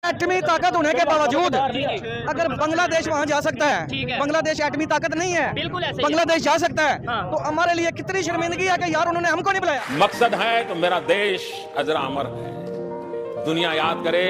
एटमी ताकत होने के बावजूद अगर बांग्लादेश वहां जा सकता है, बांग्लादेश एटमी ताकत नहीं है, बिल्कुल ऐसे बांग्लादेश जा सकता है, हाँ। तो हमारे लिए कितनी शर्मिंदगी है कि यार उन्होंने हमको नहीं बुलाया। मकसद है तो मेरा देश अजरा अमर है। दुनिया याद करे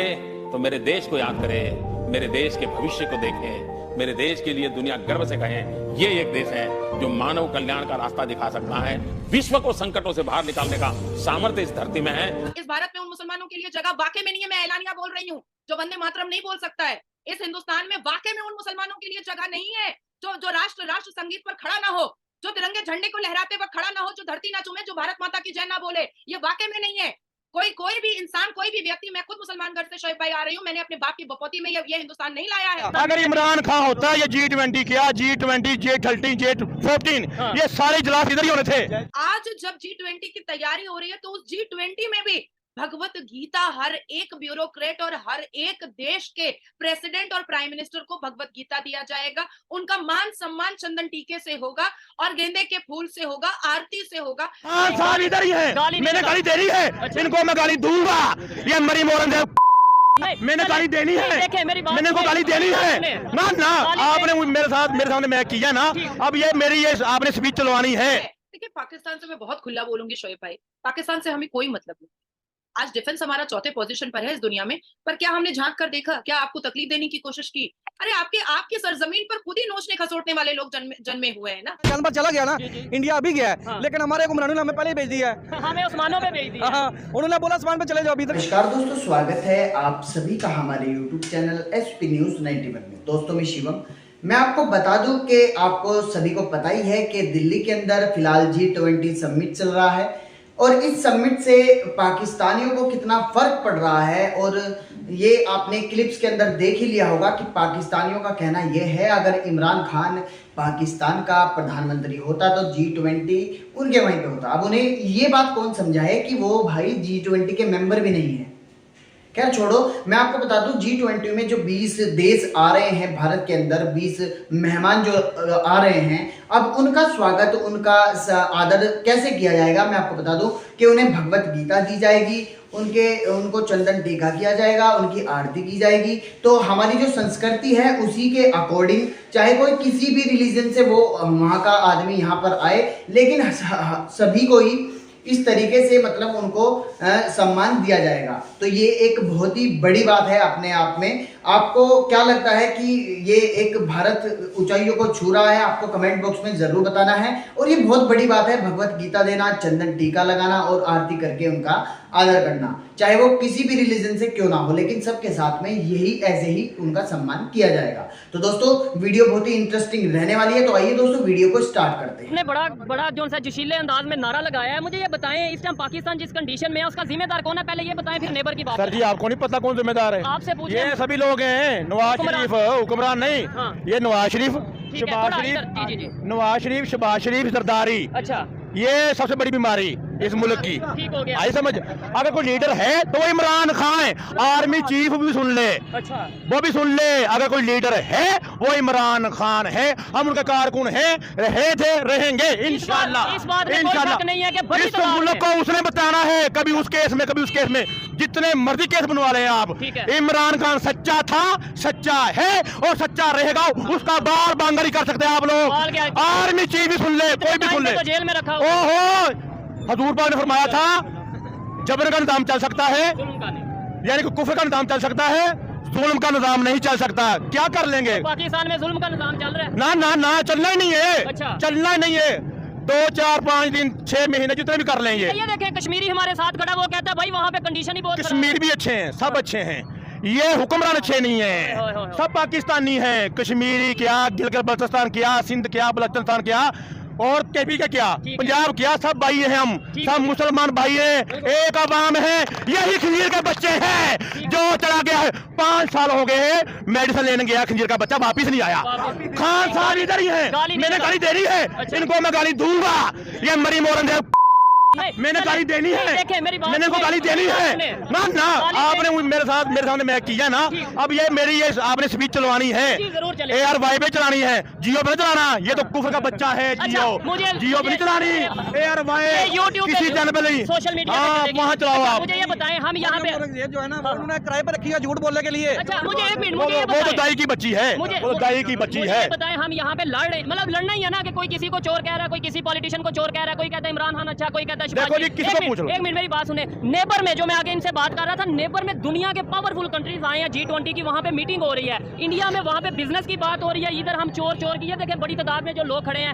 तो मेरे देश को याद करे, मेरे देश के भविष्य को देखे, मेरे देश के लिए दुनिया गर्व से कहे ये एक देश है जो मानव कल्याण का रास्ता दिखा सकता है। विश्व को संकटों से बाहर निकालने का सामर्थ्य इस धरती में है। इस भारत में उन मुसलमानों के लिए जगह वाकई में नहीं है। मैं ऐलानिया बोल रही हूँ, जो वंदे मातरम नहीं बोल सकता है। इस हिंदुस्तान में वाकई में उन मुसलमानों के लिए जगह नहीं है जो राष्ट्र संगीत पर खड़ा ना हो, जो तिरंगे झंडे को लहराते वक्त खड़ा ना हो, जो धरती ना चूमे, जो भारत माता की जय ना बोले। ये वाकई में नहीं है। कोई भी इंसान, कोई भी व्यक्ति, मैं खुद मुसलमान घर से शोएब भाई आ रही हूँ, मैंने अपने बाप की बपौती में ये हिंदुस्तान नहीं लाया है। अगर इमरान खान होता ये G20 किया, G20, J30, J14 ये सारे इजलास इधर ही होने थे। आज जब G20 की तैयारी हो रही है तो उस G20 में भी भगवत गीता हर एक ब्यूरोक्रेट और हर एक देश के प्रेसिडेंट और प्राइम मिनिस्टर को भगवत गीता दिया जाएगा। उनका मान सम्मान चंदन टीके से होगा और गेंदे के फूल से होगा, आरती से होगा। हाँ साहब इधर ही है, मैंने गाली दे रही है। अच्छा। इनको मैं गाली दूंगा, ये मरी मोहन से मैंने गाली देनी है, मैंने को गाली देनी है ना। आपने मेरे सामने मैं किया ना, अब ये मेरी ये आपने स्पीच चलवानी है। देखिए, पाकिस्तान से मैं बहुत खुला बोलूंगी शोएब भाई, पाकिस्तान से हमें कोई मतलब नहीं। आज डिफेंस हमारा चौथे पोजीशन पर है इस दुनिया में, पर क्या हमने झांक कर देखा? क्या आपको तकलीफ देने की कोशिश की? अरे आपकी सरजमीन पर खुद ही नोचने खसोटने वाले लोग जन्मे हुए हैं ना। चांद पर चला गया ना, इंडिया अभी गया है, हाँ। लेकिन हमारे हुक्मरानों ने हमें पहले ही भेज दिया है। हमें उस्मानों पे भेज दिया। हाँ, उन्होंने बोला आसमान पे चले जाओ अभी तक। नमस्कार दोस्तों, स्वागत है आप सभी का हमारे YouTube चैनल SP News 91 में। दोस्तों मैं शिवम, मैं आपको बता दूं कि आपको सभी को पता ही है कि दिल्ली के अंदर फिलहाल G20 समिट चल रहा है और इस समिट से पाकिस्तानियों को कितना फर्क पड़ रहा है। और ये आपने क्लिप्स के अंदर देख ही लिया होगा कि पाकिस्तानियों का कहना यह है अगर इमरान खान पाकिस्तान का प्रधानमंत्री होता तो G20 उनके वहीं पे होता। अब उन्हें ये बात कौन समझाए कि वो भाई G20 के मेंबर भी नहीं है। खैर छोड़ो, मैं आपको बता दूं G20 में जो 20 देश आ रहे हैं भारत के अंदर, 20 मेहमान जो आ रहे हैं, अब उनका स्वागत, उनका आदर कैसे किया जाएगा। मैं आपको बता दूं कि उन्हें भगवत गीता दी जाएगी, उनको चंदन टीका किया जाएगा, उनकी आरती की जाएगी। तो हमारी जो संस्कृति है उसी के अकॉर्डिंग, चाहे कोई किसी भी रिलीजन से वो वहाँ का आदमी यहाँ पर आए, लेकिन सभी को ही इस तरीके से मतलब उनको सम्मान दिया जाएगा। तो ये एक बहुत ही बड़ी बात है अपने आप में। आपको क्या लगता है कि ये एक भारत ऊंचाइयों को छू रहा है? आपको कमेंट बॉक्स में जरूर बताना है। और ये बहुत बड़ी बात है, भगवत गीता देना, चंदन टीका लगाना और आरती करके उनका आदर करना, चाहे वो किसी भी रिलीजन से क्यों ना हो, लेकिन सबके साथ में यही ऐसे ही उनका सम्मान किया जाएगा। तो दोस्तों वीडियो बहुत ही इंटरेस्टिंग रहने वाली है, तो आइए दोस्तों वीडियो को स्टार्ट करते हैं। बड़ा जो सा जोशीले अंदाज में नारा लगाया है। मुझे ये बताएं, इस टाइम पाकिस्तान जिस कंडीशन में है उसका जिम्मेदार कौन है? पहले ये बताएं, फिर नेबर की बात। सर जी आपको नहीं पता कौन जिम्मेदार है? आपसे पूछें। ये सभी लोग हैं, नवाज शरीफ, हुक्मरान नहीं। हाँ। ये नवाज शरीफ, शहबाज शरीफ, नवाज शरीफ, शहबाज शरीफ, जरदारी। अच्छा, ये सबसे बड़ी बीमारी इस मुल्क की। ठीक हो गया। आई समझ? अगर कोई लीडर है तो वो इमरान खान है, आर्मी चीफ भी सुन ले। अच्छा, वो भी सुन ले, अगर कोई लीडर है वो इमरान खान है। हम उनका कारकुन है, रहे थे, रहेंगे इंशाल्लाह। इस बात में कोई शक नहीं है कि बड़ी इस मुल्क को उसने बताना है, कभी उस केस में, कभी उस केस में, जितने मर्जी केस बनवा ले आप। इमरान खान सच्चा था, सच्चा है और सच्चा रहेगा। उसका बार बांगरी कर सकते हैं आप लोग। आर्मी चीफ भी सुन ले, कोई भी सुन ले। जेल में रखा ओहो, हजूर पाक ने फरमाया था जबर का निजाम चल सकता है, यानी कि कुफ्र का निजाम चल सकता है, जुल्म का निजाम नहीं चल सकता। क्या कर लेंगे? तो पाकिस्तान में जुल्म का निजाम चल रहा है? ना ना ना, चलना ही नहीं है। अच्छा। चलना ही नहीं है। 2, 4, 5 दिन, 6 महीने जितने भी कर लेंगे। ये देखें, कश्मीरी हमारे साथ खड़ा, वो कहता है भाई वहाँ पे कंडीशन ही बहुत। कश्मीर भी अच्छे हैं, सब अच्छे हैं, ये हुक्मरान अच्छे नहीं है, सब पाकिस्तानी है। कश्मीरी क्या, गिलगित बल्तिस्तान क्या, सिंध क्या, बलूचिस्तान क्या और केपी का क्या, पंजाब क्या, सब भाई हैं हम, सब मुसलमान भाई हैं, एक अवाम है। यही खंजीर के बच्चे हैं जो चला गया है। 5 साल हो गए हैं, मेडिसिन लेने गया खंजीर का बच्चा, वापिस नहीं आया। खान साहब इधर ही है, मैंने गाली दे रही है। इनको मैं गाली दूंगा, ये मरी मोहन से मैंने गाली देनी है, देखिए मेरी बात मैंने को गाली देनी है ना ना। आपने मेरे सामने मैं किया ना, अब ये मेरी ये आपने स्पीच चलवानी है, जरूर चले ARY पे चलानी है, जियो पे चलाना। ये तो कुफर का बच्चा है, जियो पे नहीं चलानी, ARY यूट्यूब किसी चैनल पे नहीं, सोशल मीडिया वहाँ चलाओ आप। मुझे ये बताएं, हम यहाँ पे ये जो है ना वो उन्होंने किराए पर रखी है झूठ बोलने के लिए। अच्छा मुझे एक मिनट, मुझे ये वो तो बताएं, दाई की बच्ची है, वो तो दाई की बच्ची मुझे है। ये बताएं, हम यहाँ पे लड़ रहे, मतलब लड़ना ही है ना कि कोई किसी को चोर कह रहा है, कोई किसी पॉलिटिशियन को चोर कह रहा है, कोई कहता है इमरान खान अच्छा, कोई कहता है शिवाजी। देखो जी, किसी को पूछ लो। एक मिनट मेरी बात सुने। नेपर में जो मैं आगे इनसे बात कर रहा था, नेपर में दुनिया के पावरफुल कंट्रीज आए हैं, G20 की वहाँ पे मीटिंग हो रही है। इंडिया में वहाँ पे बिजनेस की बात हो रही है, इधर हम चोर चोर की, ये देखें बड़ी तादाद में जो लोग खड़े हैं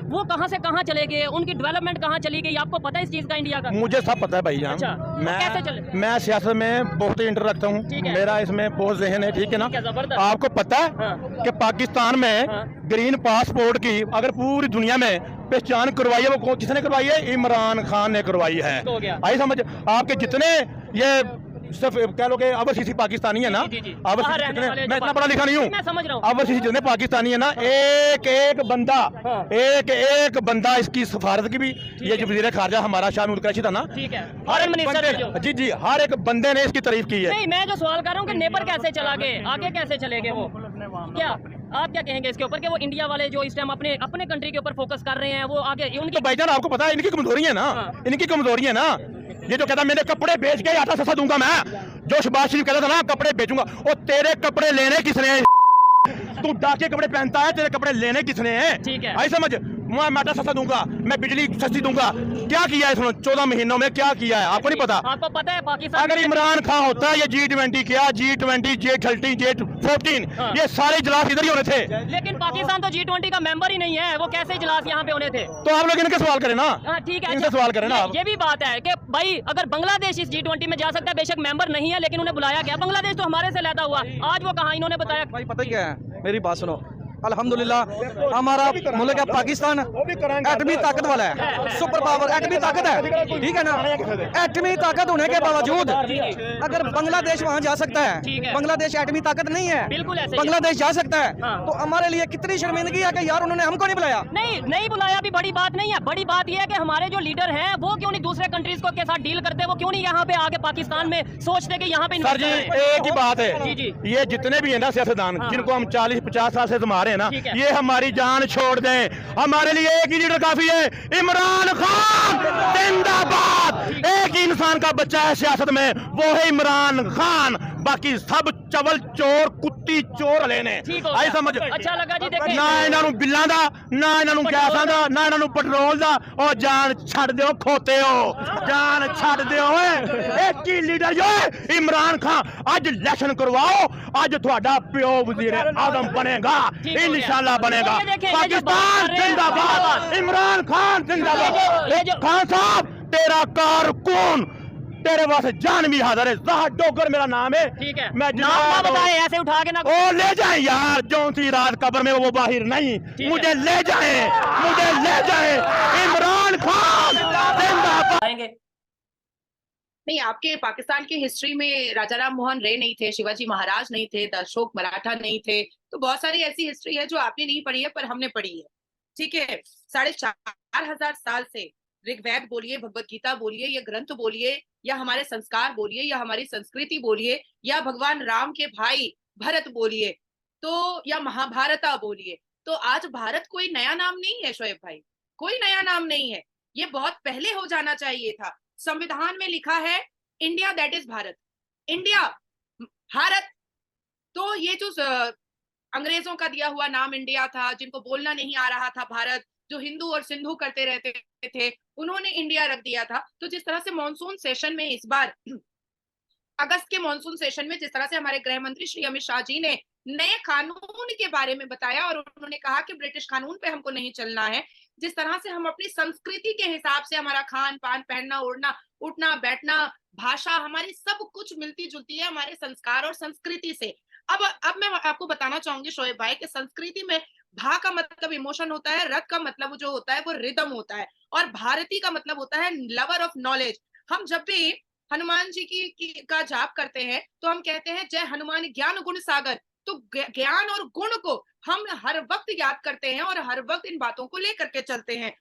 वो कहाँ से कहाँ चले गए, उनकी डेवलपमेंट कहाँ चली गई, आपको पता है इस चीज का इंडिया का? मुझे सब पता है भाई जान। अच्छा, कैसे चले? मैं सियासत में बहुत इंटर रखता हूँ, मेरा इसमें बहुत जहन है, ठीक है ना। जबरदस्त। आपको पता है कि पाकिस्तान में ग्रीन पासपोर्ट की अगर पूरी दुनिया में पहचान करवाई है, वो किसने करवाई है? इमरान खान ने करवाई है। आई समझ? आपके जितने ये सिर्फ कह लो कि ओवरसीज पाकिस्तानी है ना, ओवरसीज जितने, मैं इतना पढ़ा लिखा नहीं हूँ, मैं समझ रहा हूँ, ओवरसीज जितने पाकिस्तानी है ना, एक एक बंदा, एक बंदा इसकी सिफारत की भी, ये जो वजीर खारजा हमारा शाह महमूद कुरैशी था ना, फॉरेन मिनिस्टर जो, जी जी, हर एक बंदे ने इसकी तारीफ की है। नहीं मैं जो सवाल कर रहा हूँ कि नेपर कैसे चला गए, आगे कैसे चले गए वो, क्या आप क्या कहेंगे इसके ऊपर कि वो इंडिया वाले जो इस टाइम अपने कंट्री के ऊपर फोकस कर रहे हैं, वो आगे उनकी तो भाईजान आपको पता है इनकी कमजोरी है ना, इनकी कमजोरी है ना। ये जो कहता है मैंने कपड़े बेच के आटा सस्ता दूंगा, मैं जो शहबाज शरीफ कहता था ना कपड़े बेचूंगा, और तेरे कपड़े लेने किसने? तू डाके कपड़े पहनता है, तेरे कपड़े लेने किसने हैं? ठीक है, आई समझ? मैं आटा सस्ता दूंगा, मैं बिजली सस्ती दूंगा। क्या किया है इसने 14 महीनों में, क्या किया है आपको नहीं पता? आपको पता है पाकिस्तान अगर इमरान खान होता है, ये G20 क्या, G20, J30, J14, ये सारे इजलास इधर ही होने थे। लेकिन पाकिस्तान तो G20 का मेंबर ही नहीं है, वो कैसे इजलास यहाँ पे होने थे? तो आप लोग इनके सवाल करें ना, ठीक है, इनसे सवाल करें ना आप। ये भी बात है कि भाई अगर बांग्लादेश इस G20 में जा सकता है, बेशक मेंबर नहीं है, लेकिन उन्हें बुलाया गया। बांग्लादेश तो हमारे से लैदा हुआ, आज वो कहाँ, इन्होंने बताया। भाई पता क्या है, मेरी बात सुनो, अल्हम्दुलिल्लाह हमारा मुल्क है पाकिस्तान एटमी ताकत वाला है, सुपर पावर एटमी ताकत है, ठीक है ना। एटमी ताकत होने के बावजूद अगर बांग्लादेश वहां जा सकता है, बांग्लादेश एटमी ताकत नहीं है, बिल्कुल ऐसे बांग्लादेश जा सकता है, तो हमारे लिए कितनी शर्मिंदगी है कि यार उन्होंने हमको नहीं बुलाया। नहीं बुलाया भी बड़ी बात नहीं है, बड़ी बात यह है कि हमारे जो लीडर हैं वो क्यों नहीं दूसरे कंट्रीज को के साथ डील करते, वो क्यों नहीं यहाँ पे आके पाकिस्तान में सोचते कि यहाँ पे। सर जी एक ही बात है, ये जितने भी है ना सियासतदान, जिनको हम 40-50 साल से रहे हैं ना, ये हमारी जान छोड़ दें, हमारे लिए एक ही लीडर काफी है, इमरान खान जिंदाबाद। एक ही इंसान का बच्चा है सियासत में, वो है इमरान खान, बाकी सब चवल चोर कुत्ती चोर लेने। आई समझ? अच्छा लगा जी, देखें ना इन्हों बिल्लां दा, ना इन्हों गैसां दा, ना इन्हों पेट्रोल दा, और जान छड़ दियो खोते हो, जान छड़ दियो। एक ही लीडर जो है इमरान खान, आज इलेक्शन करवाओ, आज थोड़ा प्यो वजीर आजम बनेगा, इंशाल्लाह बनेगा। पाकिस्तान जिंदाबाद, इमरान खान जिंदाबाद। खान साहब तेरा कारकुन, तेरे पास जान भी हाजिर है, ज़ाहिर डोगर मेरा नाम है, ठीक है, मैं नाम बताए ऐसे उठा के ना, ओ ले जाए यार, जो सी रात कब्र में वो बाहर नहीं, मुझे ले जाए, मुझे ले जाए, इमरान खान जिंदाबाद। नहीं, आपके पाकिस्तान की हिस्ट्री में राजा राम मोहन रे नहीं थे, शिवाजी महाराज नहीं थे, अशोक मराठा नहीं थे, तो बहुत सारी ऐसी हिस्ट्री है जो आपने नहीं पढ़ी है पर हमने पढ़ी है, ठीक है। 4,500 साल से ऋग्वेद बोलिए, भगवत गीता बोलिए, या ग्रंथ बोलिए, या हमारे संस्कार बोलिए, या हमारी संस्कृति बोलिए, या भगवान राम के भाई भरत बोलिए, तो या महाभारता बोलिए, तो आज भारत कोई नया नाम नहीं है शोएब भाई, कोई नया नाम नहीं है, ये बहुत पहले हो जाना चाहिए था। संविधान में लिखा है India that is Bharat, India Bharat, तो ये जो अंग्रेजों का दिया हुआ नाम इंडिया था, जिनको बोलना नहीं आ रहा था भारत, जो हिंदू और सिंधु करते रहते थे, उन्होंने इंडिया रख दिया था। तो जिस तरह से मॉनसून सेशन में इस बार अगस्त के मॉनसून सेशन में जिस तरह से हमारे गृह मंत्री श्री अमित शाह जी ने नए कानून के बारे में बताया और उन्होंने कहा कि ब्रिटिश कानून पे हमको नहीं चलना है, जिस तरह से हम अपनी संस्कृति के हिसाब से हमारा खान पान, पहनना ओढ़ना, उठना बैठना, भाषा, हमारी सब कुछ मिलती जुलती है हमारे संस्कार और संस्कृति से। अब मैं आपको बताना चाहूंगी शोएब भाई कि संस्कृति में भा का मतलब इमोशन होता है, रथ का मतलब जो होता है वो रिदम होता है, और भारती का मतलब होता है लवर ऑफ नॉलेज। हम जब भी हनुमान जी की का जाप करते हैं तो हम कहते हैं जय हनुमान ज्ञान गुण सागर, तो ज्ञान और गुण को हम हर वक्त याद करते हैं और हर वक्त इन बातों को लेकर के चलते हैं।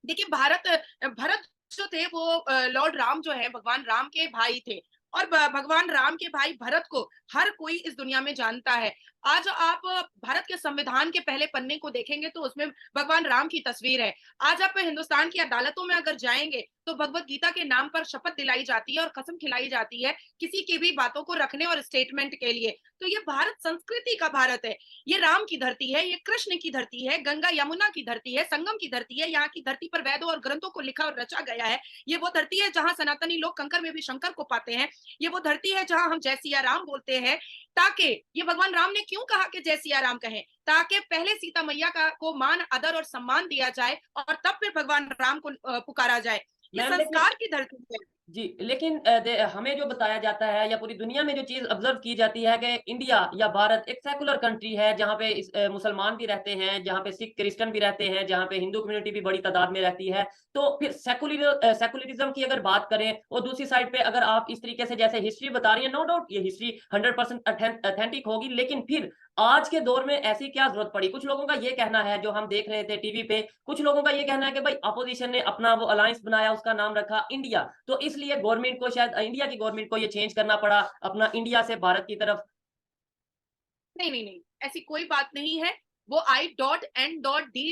देखिए भरत जो थे वो लॉर्ड राम जो है भगवान राम के भाई थे, और भगवान राम के भाई भरत को हर कोई इस दुनिया में जानता है। आज आप भारत के संविधान के पहले पन्ने को देखेंगे तो उसमें भगवान राम की तस्वीर है। आज आप हिंदुस्तान की अदालतों में अगर जाएंगे तो भगवत गीता के नाम पर शपथ दिलाई जाती है और कसम खिलाई जाती है किसी की भी बातों को रखने और स्टेटमेंट के लिए। तो ये भारत संस्कृति का भारत है, ये राम की धरती है, ये कृष्ण की धरती है, गंगा यमुना की धरती है, संगम की धरती है। यहाँ की धरती पर वेदों और ग्रंथों को लिखा और रचा गया है। ये वो धरती है जहाँ सनातनी लोग कंकर में भी शंकर को पाते हैं। ये वो धरती है जहाँ हम जय सिया राम बोलते हैं। ताकि ये भगवान राम ने क्यों कहा कि जय सिया राम कहें, ताकि पहले सीता मैया को मान आदर और सम्मान दिया जाए और तब फिर भगवान राम को पुकारा जाए। ये संस्कार की धरती है जी। लेकिन हमें जो बताया जाता है या पूरी दुनिया में जो चीज ऑब्जर्व की जाती है कि इंडिया या भारत एक सेकुलर कंट्री है, जहाँ पे मुसलमान भी रहते हैं, जहाँ पे सिख क्रिश्चियन भी रहते हैं, जहाँ पे हिंदू कम्युनिटी भी बड़ी तादाद में रहती है। तो फिर सेकुलरिज्म की अगर बात करें और दूसरी साइड पे अगर आप इस तरीके से जैसे हिस्ट्री बता रही है, नो डाउट ये हिस्ट्री 100% ऑथेंटिक होगी, लेकिन फिर आज के दौर में ऐसी क्या जरूरत पड़ी? कुछ लोगों का ये कहना है, जो हम देख रहे थे टीवी पे, कुछ लोगों का ये कहना है कि भाई अपोजिशन ने अपना वो अलायंस बनाया, उसका नाम रखा इंडिया, तो इसलिए गवर्नमेंट को, शायद इंडिया की गवर्नमेंट को ये चेंज करना पड़ा अपना इंडिया से भारत की तरफ। नहीं नहीं नहीं, ऐसी कोई बात नहीं है। वो I.N.D.I.A.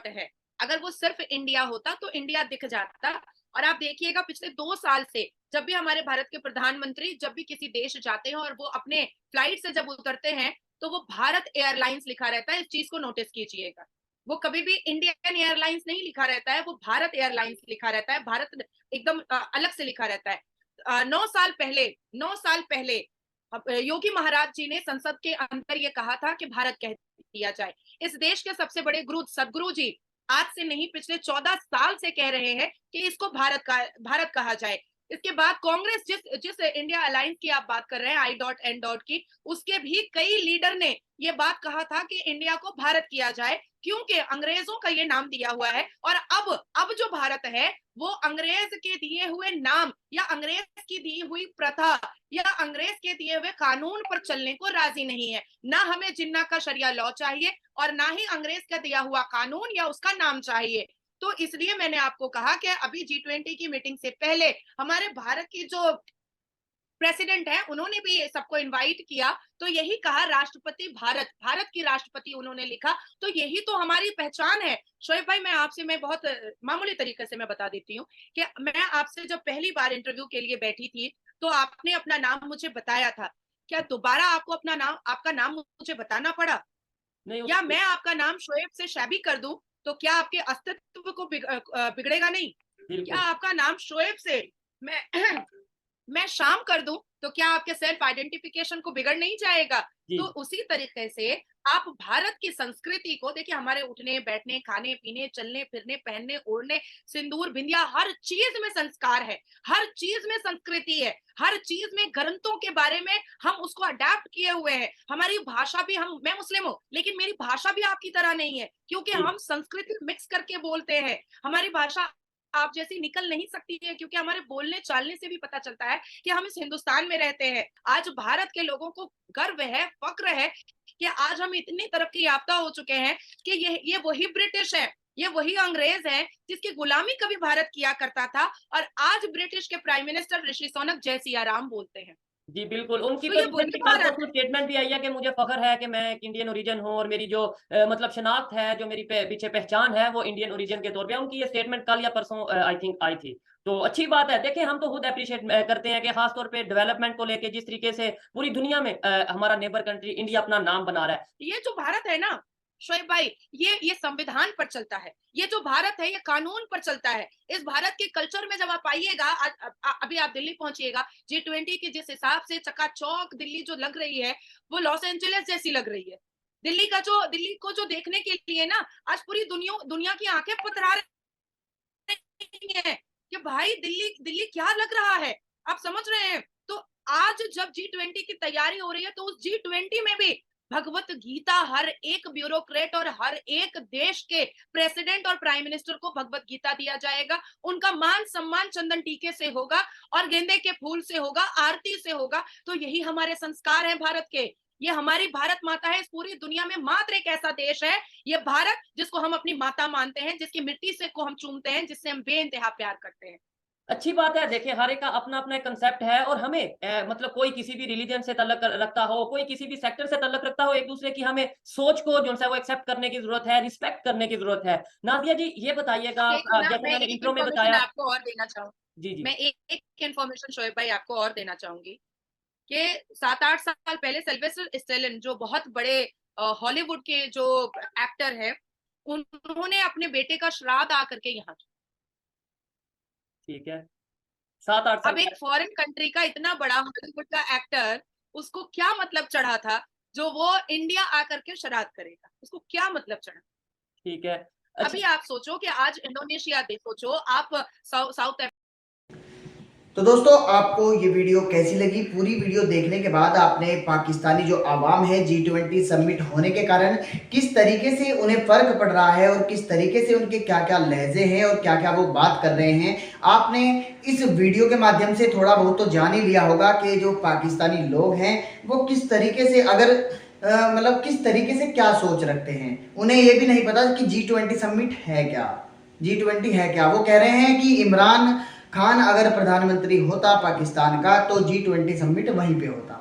है। अगर वो सिर्फ इंडिया होता तो इंडिया दिख जाता। और आप देखिएगा पिछले 2 साल से जब भी हमारे भारत के प्रधानमंत्री जब भी किसी देश जाते हैं और वो अपने फ्लाइट से जब उतरते हैं तो वो भारत एयरलाइंस लिखा रहता है। इस चीज को नोटिस कीजिएगा, वो कभी भी इंडियन एयरलाइंस नहीं लिखा रहता है, वो भारत एयरलाइंस लिखा रहता है। भारत एकदम अलग से लिखा रहता है। 9 साल पहले योगी महाराज जी ने संसद के अंदर ये कहा था कि भारत कह दिया जाए। इस देश के सबसे बड़े गुरु सदगुरु जी आज से नहीं पिछले 14 साल से कह रहे हैं कि इसको भारत कहा जाए। इसके बाद कांग्रेस जिस इंडिया अलायंस की आप बात कर रहे हैं I.N. की, उसके भी कई लीडर ने ये बात कहा था कि इंडिया को भारत किया जाए, क्योंकि अंग्रेजों का ये नाम दिया हुआ है। और अब जो भारत है वो अंग्रेज के दिए हुए नाम या अंग्रेज की दी हुई प्रथा या अंग्रेज के दिए हुए कानून पर चलने को राजी नहीं है। ना हमें जिन्ना का शरिया लॉ चाहिए और ना ही अंग्रेज का दिया हुआ कानून या उसका नाम चाहिए। तो इसलिए मैंने आपको कहा कि अभी G20 की मीटिंग से पहले हमारे भारत की जो प्रेसिडेंट है उन्होंने भी सबको इनवाइट किया, तो यही कहा राष्ट्रपति भारत की राष्ट्रपति उन्होंने लिखा। तो यही तो हमारी पहचान है। शोएब भाई, मैं बहुत मामूली तरीके से मैं बता देती हूँ कि मैं आपसे जब पहली बार इंटरव्यू के लिए बैठी थी तो आपने अपना नाम मुझे बताया था। क्या दोबारा आपको आपका नाम मुझे बताना पड़ा? नहीं, या मैं आपका नाम शोएब से शैबी कर दूं तो क्या आपके अस्तित्व को बिगड़ेगा नहीं? क्या आपका नाम शोएब से मैं शाम कर दूं तो क्या आपके सेल्फ आइडेंटिफिकेशन को बिगड़ नहीं जाएगा? तो उसी तरीके से आप भारत की संस्कृति को देखिए, हमारे उठने बैठने, खाने पीने, चलने फिरने, पहनने ओढ़ने, सिंदूर बिंदिया, हर चीज में संस्कार है, हर चीज में संस्कृति है, हर चीज में ग्रंथों के बारे में हम उसको अडेप्ट किए हुए हैं। हमारी भाषा भी, मैं मुस्लिम हूँ लेकिन मेरी भाषा भी आपकी तरह नहीं है, क्योंकि हम संस्कृति मिक्स करके बोलते हैं। हमारी भाषा आप जैसी निकल नहीं सकती है, क्योंकि हमारे बोलने चालने से भी पता चलता है कि हम इस हिंदुस्तान में रहते हैं। आज भारत के लोगों को गर्व है, फक्र है कि आज हम इतनी तरक्की याफ्ता हो चुके हैं कि ये वही ब्रिटिश है, ये वही अंग्रेज है जिसकी गुलामी कभी भारत किया करता था, और आज ब्रिटिश के प्राइम मिनिस्टर ऋषि सोनक जय सिया राम बोलते हैं। जी बिल्कुल, उनकी तो स्टेटमेंट भी आई है कि मुझे फख्र है कि मैं एक इंडियन ओरिजिन हूँ और मेरी जो मतलब शनाख्त है, जो मेरी पीछे पहचान है, वो इंडियन ओरिजिन के तौर पे। उनकी ये स्टेटमेंट कल या परसों आई थिंक आई थी, तो अच्छी बात है। देखिए, हम तो खुद अप्रिशिएट करते हैं कि खास तौर पे डेवलपमेंट को लेके जिस तरीके से पूरी दुनिया में हमारा नेबर कंट्री इंडिया अपना नाम बना रहा है। ये जो भारत है ना शोएब भाई, ये संविधान पर चलता है। ये जो भारत है ये कानून पर चलता है। इस भारत के कल्चर में जब आप आइएगा, अभी आप दिल्ली पहुंचिएगा, G20 की जिस हिसाब से चकाचौक दिल्ली जो लग रही है वो लॉस एंजलिस जैसी लग रही है। दिल्ली को जो देखने के लिए ना आज पूरी दुनिया की आंखें पथरा रही है कि भाई दिल्ली क्या लग रहा है, आप समझ रहे हैं? तो आज जब G20 की तैयारी हो रही है तो उस G20 में भी भगवत गीता हर एक ब्यूरोक्रेट और हर एक देश के प्रेसिडेंट और प्राइम मिनिस्टर को भगवत गीता दिया जाएगा। उनका मान सम्मान चंदन टीके से होगा और गेंदे के फूल से होगा, आरती से होगा। तो यही हमारे संस्कार हैं भारत के। ये हमारी भारत माता है। इस पूरी दुनिया में मात्र एक ऐसा देश है ये भारत, जिसको हम अपनी माता मानते हैं, जिसकी मिट्टी से को हम चूमते हैं, जिससे हम बेइंतहा प्यार करते हैं। अच्छी बात है। देखिए, हर एक का अपना अपना कंसेप्ट है और हमें मतलब कोई किसी भी रिलीजन से ताल्लुक रखता हो, कोई किसी भी सेक्टर से ताल्लुक रखता हो, एक दूसरे की हमें सोच को जो है वो एक्सेप्ट करने की जरूरत है, रिस्पेक्ट करने की जरूरत है। नादिया जी, ये बताइएगा, जैसे मैंने इंट्रो में बताया, आपको और देना चाहूंगी। जी। मैं एक इन्फॉर्मेशन शोएब भाई आपको और देना चाहूंगी कि 7-8 साल पहले सिल्वेस्टर स्टेलन, जो बहुत बड़े हॉलीवुड के जो एक्टर हैं, उन्होंने अपने बेटे का श्राद्ध आकर के यहाँ, ठीक है, 7-8 साल। अब एक फॉरेन कंट्री का इतना बड़ा हॉलीवुड का एक्टर, उसको क्या मतलब चढ़ा था जो वो इंडिया आकर के श्राद्ध करेगा? उसको क्या मतलब चढ़ा? ठीक है। अभी आप सोचो कि आज इंडोनेशिया सोचो, आप साउथ। तो दोस्तों, आपको ये वीडियो कैसी लगी? पूरी वीडियो देखने के बाद आपने पाकिस्तानी जो आवाम है G20 समिट होने के कारण किस तरीके से उन्हें फर्क पड़ रहा है और किस तरीके से उनके क्या क्या लहजे हैं और क्या क्या वो बात कर रहे हैं, आपने इस वीडियो के माध्यम से थोड़ा बहुत तो जान ही लिया होगा कि जो पाकिस्तानी लोग हैं वो किस तरीके से, अगर मतलब किस तरीके से क्या सोच रखते हैं। उन्हें ये भी नहीं पता कि G20 समिट है क्या, G20 है क्या। वो कह रहे हैं कि इमरान खान अगर प्रधानमंत्री होता पाकिस्तान का तो G20 समिट वहीं पे होता।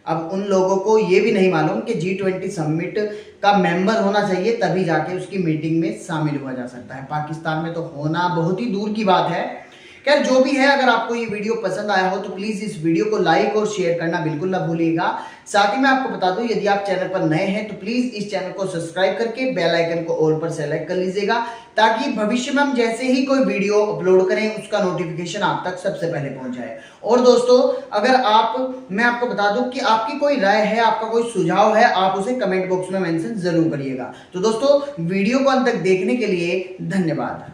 अब उन लोगों को ये भी नहीं मालूम कि G20 समिट का मेंबर होना चाहिए, तभी जाके उसकी मीटिंग में शामिल हुआ जा सकता है। पाकिस्तान में तो होना बहुत ही दूर की बात है। खैर, जो भी है, अगर आपको ये वीडियो पसंद आया हो तो प्लीज इस वीडियो को लाइक और शेयर करना बिल्कुल ना भूलिएगा। साथ ही मैं आपको बता दूं, यदि आप चैनल पर नए हैं तो प्लीज इस चैनल को सब्सक्राइब करके बेल आइकन को ऑल पर सेलेक्ट कर लीजिएगा, ताकि भविष्य में हम जैसे ही कोई वीडियो अपलोड करें उसका नोटिफिकेशन आप तक सबसे पहले पहुंच जाए। और दोस्तों, अगर मैं आपको बता दूं कि आपकी कोई राय है, आपका कोई सुझाव है, आप उसे कमेंट बॉक्स में मेंशन जरूर करिएगा। तो दोस्तों, वीडियो को अंत तक देखने के लिए धन्यवाद।